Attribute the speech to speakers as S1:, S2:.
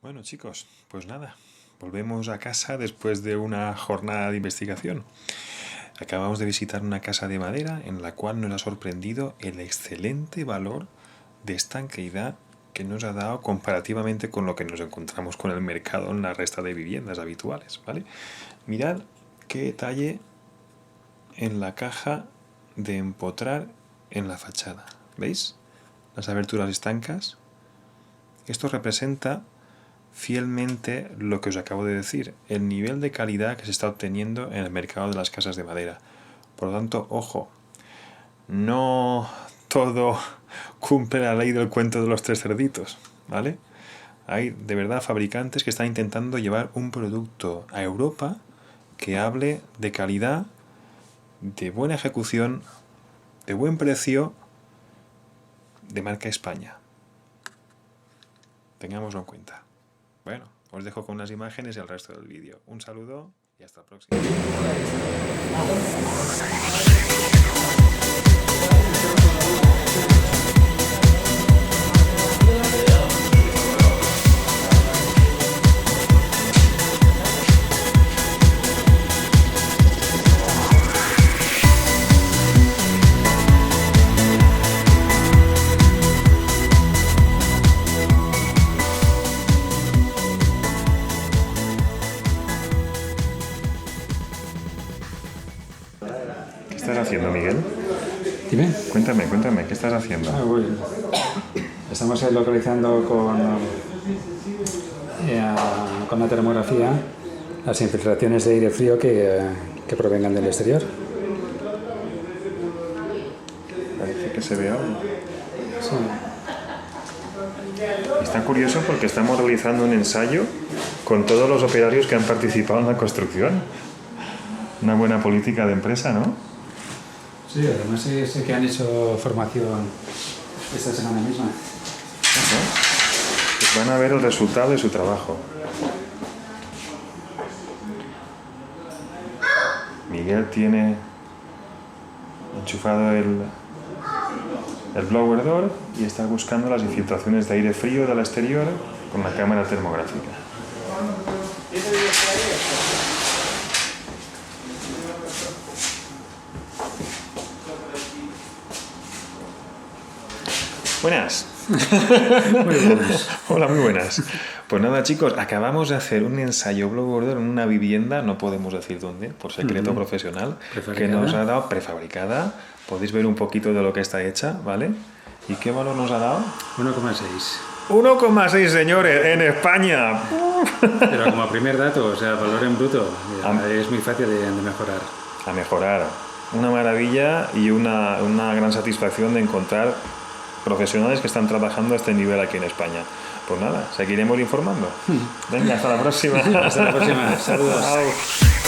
S1: Bueno, chicos, pues nada, volvemos a casa después de una jornada de investigación. Acabamos de visitar una casa de madera en la cual nos ha sorprendido el excelente valor de estanqueidad que nos ha dado comparativamente con lo que nos encontramos con el mercado en la resta de viviendas habituales, ¿vale? Mirad qué detalle en la caja de empotrar en la fachada. ¿Veis? Las aberturas estancas. Esto representa fielmente lo que os acabo de decir, el nivel de calidad que se está obteniendo en el mercado de las casas de madera. Por lo tanto, ojo, no todo cumple la ley del cuento de los tres cerditos, ¿vale? Hay de verdad fabricantes que están intentando llevar un producto a Europa que hable de calidad, de buena ejecución, de buen precio, de marca España. Tengámoslo en cuenta. Bueno, os dejo con las imágenes y el resto del vídeo. Un saludo y hasta la próxima. ¿Qué estás haciendo, Miguel?
S2: Dime.
S1: Cuéntame, ¿qué estás haciendo?
S2: Estamos localizando con la termografía las infiltraciones de aire frío que provengan del exterior.
S1: Parece que se ve algo.
S2: Sí.
S1: Está curioso porque estamos realizando un ensayo con todos los operarios que han participado en la construcción. Una buena política de empresa, ¿no?
S2: Sí, además sé que han hecho formación esta semana misma.
S1: Pues van a ver el resultado de su trabajo. Miguel tiene enchufado el blower door y está buscando las infiltraciones de aire frío del exterior con la cámara termográfica. Buenas.
S2: Muy buenas.
S1: Hola, muy buenas. Pues nada, chicos, acabamos de hacer un ensayo blower door en una vivienda, no podemos decir dónde, por secreto profesional, que nos ha dado prefabricada. Podéis ver un poquito de lo que está hecha, ¿vale? ¿Y qué valor nos ha dado?
S2: 1,6.
S1: 1,6, señores, en España.
S2: Pero como primer dato, o sea, valor en bruto, es muy fácil de mejorar.
S1: A mejorar. Una maravilla y una gran satisfacción de encontrar profesionales que están trabajando a este nivel aquí en España. Pues nada, seguiremos informando. Venga, hasta la próxima.
S2: Hasta la próxima. Saludos.
S1: Chao.